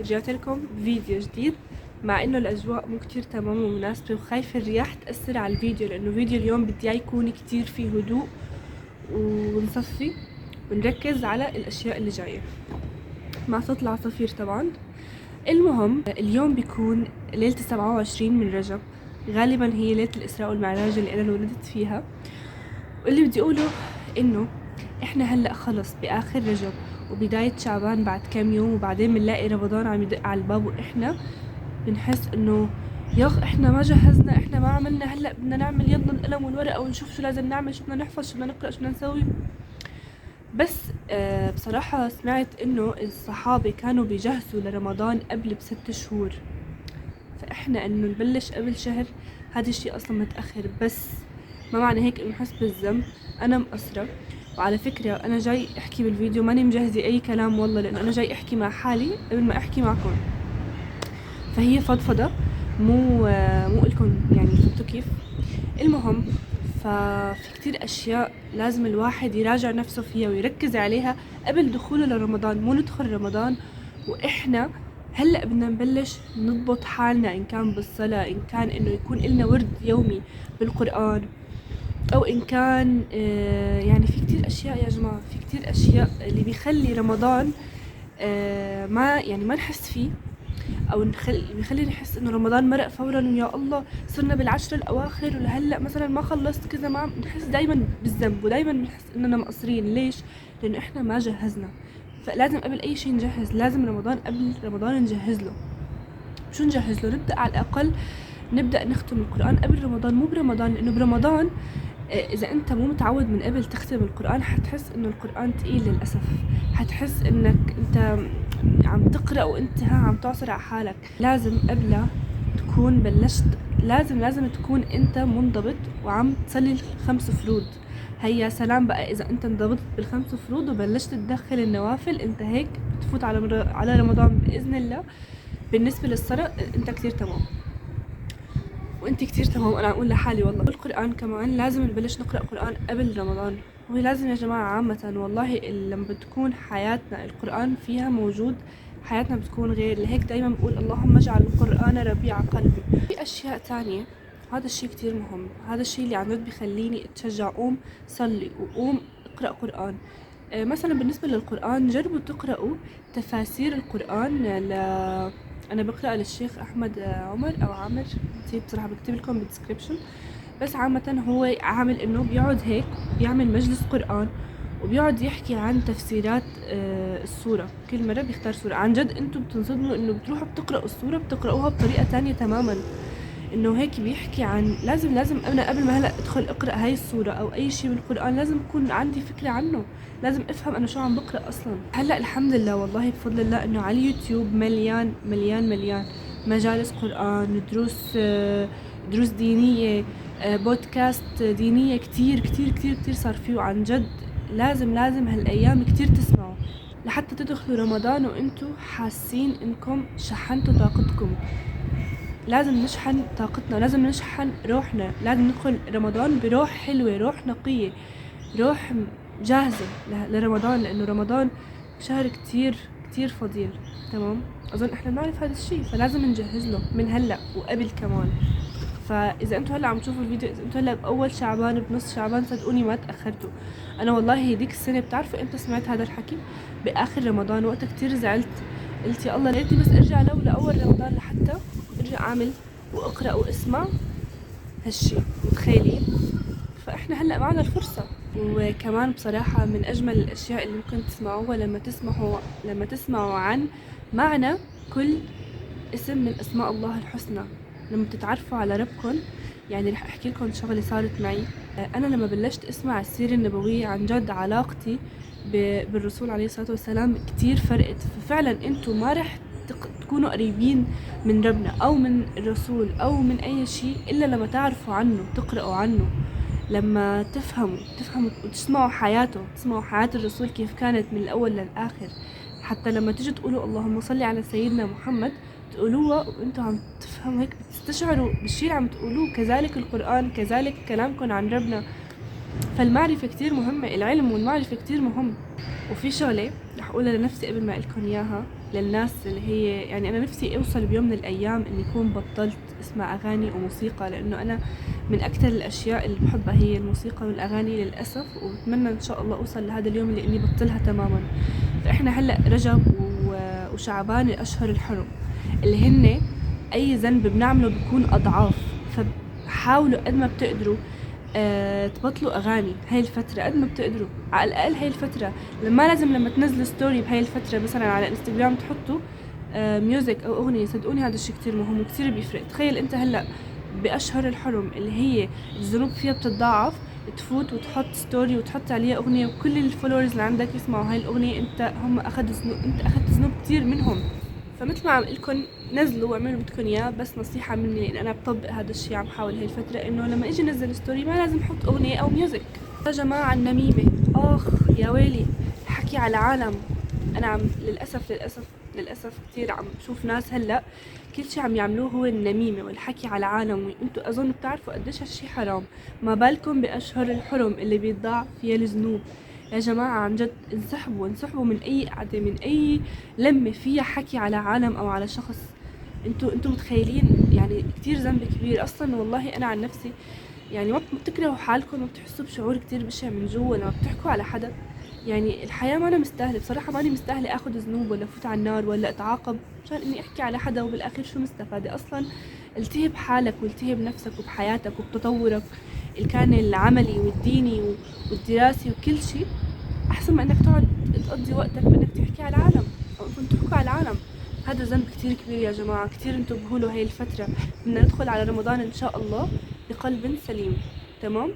رجعت لكم فيديو جديد، مع انه الاجواء مو كتير تمام ومناسبة، وخايفة الرياح تأثر على الفيديو، لانه فيديو اليوم بدي يكون كتير فيه هدوء ونصفي ونركز على الاشياء اللي جاية مع صوت العصافير طبعا. المهم اليوم بيكون ليلة 27 من رجب، غالبا هي ليلة الإسراء والمعراج اللي أنا انولدت فيها. واللي بدي أقوله إنه إحنا هلأ خلص بآخر رجب وبداية شعبان بعد كام يوم، وبعدين بنلاقي رمضان عم يدق على الباب، وإحنا بنحس إنه ياخ إحنا ما جهزنا، إحنا ما عملنا، هلأ بدنا نعمل يلا القلم والورقة ونشوف شو لازم نعمل، شو بدنا نحفظ، شو بدنا نقرأ، شو بدنا نسوي. بس بصراحة سمعت إنه الصحابة كانوا بيجهزوا لرمضان قبل ب6 شهور، فإحنا إنه نبلش قبل شهر هذا الشي أصلا متأخر. بس ما معنى هيك إنه نحس بالذنب، أنا مقصرة. وعلى فكرة أنا جاي أحكي بالفيديو ماني مجهزة أي كلام والله، لأنه أنا جاي أحكي مع حالي قبل ما أحكي معكم، فهي فضفضة مو إلكم يعني فهمتوا كيف. المهم ففي كتير أشياء لازم الواحد يراجع نفسه فيها ويركز عليها قبل دخوله لرمضان. مو ندخل رمضان وإحنا هلأ بدنا نبلش نضبط حالنا، إن كان بالصلاة، إن كان إنه يكون إلنا ورد يومي بالقرآن، أو إن كان يعني في كتير أشياء يا جماعة، في كتير أشياء اللي بيخلي رمضان ما نحس فيه، او بيخلي نحس انه رمضان مرق فورا، ويا الله صرنا بالعشر الاواخر ولهلا مثلا ما خلصت كذا، ما نحس دايما بالذنب ودايما بنحس اننا مقصرين. ليش؟ لانه احنا ما جهزنا. فلازم قبل اي شيء نجهز، لازم رمضان قبل رمضان نجهز له. شو نجهز له؟ نبدا على الاقل نبدا نختم القران قبل رمضان، مو برمضان، لانه برمضان اذا انت مو متعود من قبل تختم القرآن حتحس انه القرآن تقيل للأسف، حتحس انك انت عم تقرأ وانت عم تعصر على حالك. لازم قبلها تكون بلشت، لازم تكون انت منضبط وعم تصلي ال5 فروض. هيا سلام بقى اذا انت انضبطت بال5 فروض وبلشت تدخل النوافل، انت هيك بتفوت على رمضان بإذن الله. بالنسبة للصلاة انت كتير تمام، وانت كتير تمام. انا عم اقول لحالي والله. القرآن كمان لازم نبلش نقرأ قرآن قبل رمضان، وهي لازم يا جماعة عامة والله. لما بتكون حياتنا القرآن فيها موجود، حياتنا بتكون غير. لهيك دايما بقول اللهم اجعل القرآن ربيع قلبي. في اشياء تانية، هذا الشي كتير مهم، هذا الشي اللي عن جد بخليني اتشجع قوم صلي وقوم اقرأ قرآن. مثلا بالنسبة للقرآن جربوا تقرأوا تفاسير القرآن انا بقرأ للشيخ احمد عمر او عامر، نسيت بصراحة، بكتب لكم بالديسكريبشن. بس عامة هو عامل انه بيقعد هيك بيعمل مجلس قرآن وبيقعد يحكي عن تفسيرات السورة. كل مرة بيختار سورة، عن جد انتم بتنصدموا انه بتروحوا بتقرأوا السورة بتقرأوها بطريقة تانية تماما. انه هيك بيحكي عن لازم انا قبل ما هلا ادخل اقرا هاي السوره او اي شيء بالقران لازم يكون عندي فكره عنه، لازم افهم انا شو عم بقرا اصلا. هلا الحمد لله والله بفضل الله انه على اليوتيوب مليان مليان مليان مجالس قران، دروس دينيه، بودكاست دينيه، كتير كتير كتير كتير صار فيه. عن جد لازم هالايام كتير تسمعوا لحتى تدخلوا رمضان وانتو حاسين انكم شحنتوا طاقتكم. لازم نشحن طاقتنا، لازم نشحن روحنا، لازم ندخل رمضان بروح حلوة، روح نقية، روح جاهزة لرمضان، لأنه رمضان شهر كتير كتير فضيل. تمام، أظن إحنا بنعرف هذا الشي، فلازم نجهز له من هلأ وقبل كمان. فإذا أنتوا هلأ عم تشوفوا الفيديو، إذا أنتوا هلأ بأول شعبان بنص شعبان، صدقوني ما تأخرتوا. أنا والله هيديك السنة بتعرفوا إمتى سمعت هذا الحكي؟ بآخر رمضان، وقتها كتير زعلت، قلت يا الله ليتني بس أرجع لأول رمضان لحتى ارجع اعمل واقرا واسمع هالشي. متخيلين؟ فاحنا هلا معنا الفرصه. وكمان بصراحه من اجمل الاشياء اللي ممكن تسمعوها لما تسمعوا عن معنى كل اسم من اسماء الله الحسنى، لما تتعرفوا على ربكم. يعني رح احكي لكم شغله صارت معي. انا لما بلشت اسمع السيره النبويه عن جد علاقتي بالرسول عليه الصلاه والسلام كتير فرقت. ففعلا انتم ما رح تكونوا قريبين من ربنا او من الرسول او من اي شيء الا لما تعرفوا عنه، تقرأوا عنه، لما تفهموا وتسمعوا حياته، تسمعوا حياة الرسول كيف كانت من الاول للاخر. حتى لما تيجي تقولوا اللهم صل على سيدنا محمد تقولوها وانتوا عم تفهموا، هيك بتستشعروا بالشيء اللي عم تقولوه. كذلك القرآن، كذلك كلامكم عن ربنا. فالمعرفة كتير مهمة، العلم والمعرفة كتير مهم. وفي شغلة رح أقولها لنفسي قبل ما أقولكن إياها، للناس اللي هي يعني أنا نفسي أوصل بيوم من الأيام إني أكون بطلت أسمع أغاني وموسيقى، لأنه أنا من أكتر الأشياء اللي بحبها هي الموسيقى والأغاني للأسف، وبتمنى إن شاء الله أوصل لهذا اليوم اللي إني بطلها تماما. فإحنا هلأ رجب وشعبان الأشهر الحرم اللي هن أي ذنب بنعمله بيكون أضعاف، فحاولوا قد ما بتقدروا تبطلوا اغاني هاي الفتره قد ما بتقدروا، على الاقل هاي الفتره. لما لازم لما تنزلوا ستوري بهاي الفتره مثلا على انستغرام تحطوا ميوزك او اغنيه، صدقوني هذا الشيء كتير مهم وكتير بيفرق. تخيل انت هلا باشهر الحرم اللي هي الذنوب فيها بتتضاعف، تفوت وتحط ستوري وتحط عليها اغنيه وكل الفولورز اللي عندك يسمعوا هاي الاغنيه، هم انت اخذت ذنوب كتير منهم. فمثل ما عم لكم نزلوا واعملوا بدكم اياه، بس نصيحه مني لان انا بطبق هذا الشيء، عم حاول هاي الفتره انه لما اجي انزل ستوري ما لازم احط اغنيه او ميوزك. يا جماعه النميمه اخ يا ويلي، الحكي على عالم. انا عم للاسف كثير عم بشوف ناس هلا كل شيء عم يعملوه هو النميمه والحكي على عالم، وانتم اظن بتعرفوا قديش هالشيء حرام، ما بالكم باشهر الحرم اللي بيضاع فيها الذنوب. يا جماعة عن جد انسحبوا من أي قعدة، من أي لمة فيها حكي على عالم أو على شخص. انتوا متخيلين يعني كتير ذنب كبير أصلا. والله أنا عن نفسي يعني ما بتكرهوا حالكم وبتحسوا بشعور كتير بشع من جوا لما بتحكوا على حدا؟ يعني الحياة ما أنا مستاهلة بصراحة، ماني مستاهلة أخذ ذنوب ولا فوت على النار ولا أتعاقب عشان إني أحكي على حدا، وبالآخر شو مستفادة أصلا؟ التهب حالك والتهب نفسك وبحياتك وبتطورك اللي كان العملي والديني والدراسي وكل شيء، احسن ما انك تقعد تقضي وقتك بانك تحكي على العالم او انكم تحكوا على العالم. هذا ذنب كتير كبير يا جماعة، كتير انتبهوا له هاي الفترة. بدنا ندخل على رمضان ان شاء الله بقلب سليم، تمام؟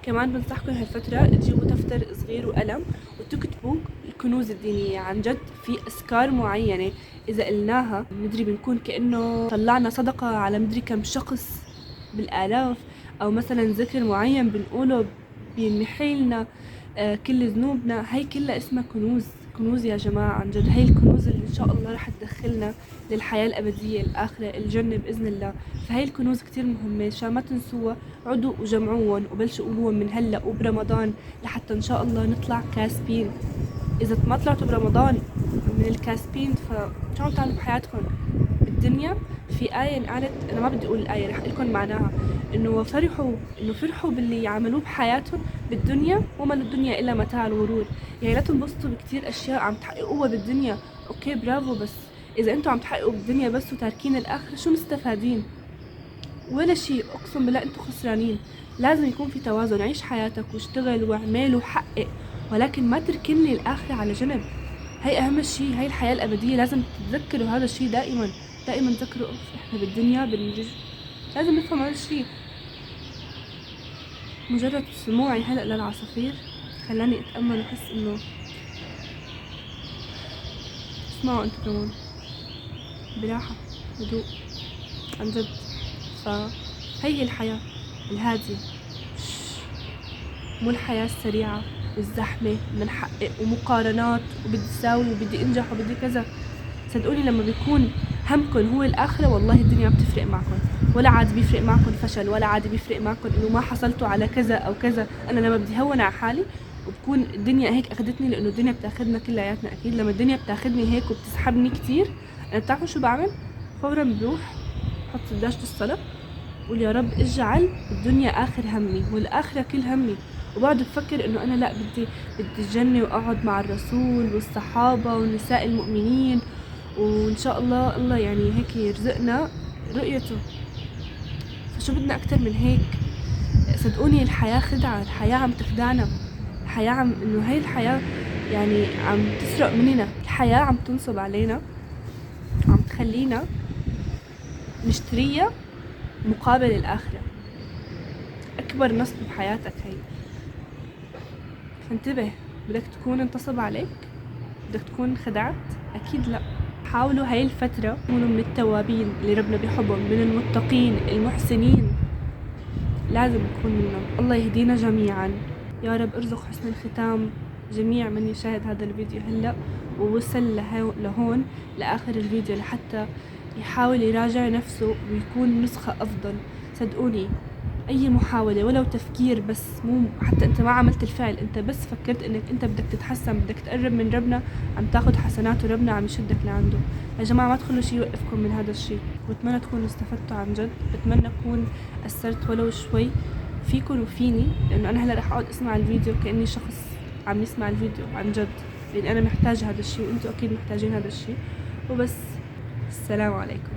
كمان بنصحكم هالفترة تجيبوا دفتر صغير وقلم وتكتبوا الكنوز الدينية. عن جد في أذكار معينة إذا قلناها مدري بنكون كأنه طلعنا صدقة على مدري كم شخص بالآلاف، أو مثلا ذكر معين بنقوله بيمحيلنا كل ذنوبنا. هاي كلها اسمها كنوز يا جماعة. عن جد هاي الكنوز اللي إن شاء الله رح تدخلنا للحياة الأبدية الآخرة الجنة بإذن الله. فهاي الكنوز كتير مهمة، عشان ما تنسوها عدوا وجمعوهم وبلشوا قولوهم من هلا وبرمضان لحتى إن شاء الله نطلع كاسبين. إذا ما طلعتوا برمضان من الكاسبين فشو عم تعملوا بحياتكم بالدنيا؟ في آية انقالت، أنا ما بدي أقول الآية رح أقولكم معناها، إنه فرحوا باللي عملوه بحياتهم بالدنيا وما للدنيا إلا متاع الغرور. يعني لا تنبسطوا بكتير أشياء عم تحققوها بالدنيا، أوكي برافو، بس إذا أنتوا عم تحققوا بالدنيا بس وتاركين الآخرة شو مستفادين؟ ولا شيء، أقسم بالله أنتوا خسرانين. لازم يكون في توازن، عيش حياتك واشتغل واعمل وحقق، ولكن ما تركن لي الآخرة على جنب. هاي أهم شيء، هاي الحياة الأبدية لازم تتذكروا هذا الشيء دائما. تذكروا إحنا بالدنيا لازم نفهم هذا الشيء. مجرد سموعي هلأ للعصافير خلاني أتأمل وأحس إنه اسمعوا أنتوا كمان براحة هدوء عن جد. فهي الحياة الهادية، مو الحياة السريعة والزحمة بدنا نحقق ومقارنات وبدي أساوي وبدي أنجح وبدي كذا. صدقوني لما بيكون همكن هو الآخرة والله الدنيا بتفرق معكم، ولا عاد بيفرق معكم فشل، ولا عاد بيفرق معكم إنه ما حصلتوا على كذا أو كذا. أنا لما بدي هون على حالي وبكون الدنيا هيك أخدتني، لأنه الدنيا بتاخدنا كلياتنا أكيد، لما الدنيا بتاخدني هيك وبتسحبني كتير، أنا بتعرفوا شو بعمل؟ فورا بروح حط داشة الصلاة قول يا رب اجعل الدنيا آخر همي والآخرة كل همي، وبقعد بفكر انه انا لا بدي الجنة واقعد مع الرسول والصحابة ونساء المؤمنين، وان شاء الله يعني هيك يرزقنا رؤيته. فشو بدنا اكتر من هيك؟ صدقوني الحياة خدعة، الحياة عم تخدعنا، الحياة انه هاي الحياة يعني عم تسرق مننا، الحياة عم تنصب علينا، عم تخلينا نشتريها مقابل الآخرة. أكبر نصب بحياتك هي، فانتبه. بدك تكون انتصب عليك؟ بدك تكون خدعت؟ أكيد لا. حاولوا هاي الفترة تكونوا من التوابين اللي ربنا بيحبهم، من المتقين المحسنين، لازم نكون منهم. الله يهدينا جميعا يا رب. ارزق حسن الختام جميع من يشاهد هذا الفيديو هلأ ووصل لهون لآخر الفيديو لحتى يحاول يراجع نفسه ويكون نسخة أفضل. صدقوني اي محاولة ولو تفكير بس، مو حتى انت ما عملت الفعل، انت بس فكرت انك انت بدك تتحسن، بدك تقرب من ربنا، عم تاخد حسنات وربنا عم يشدك لعنده. يا جماعة ما تخلوا شي يوقفكم من هذا الشي، واتمنى تكونوا استفدتوا عن جد. بتمنى اكون اثرت ولو شوي فيكم وفيني، لانه انا هلا رح اقعد اسمع الفيديو كأني شخص عم يسمع الفيديو عن جد، لان انا محتاجة هذا الشي وانتوا اكيد محتاجين هذا الشي. وبس، السلام عليكم.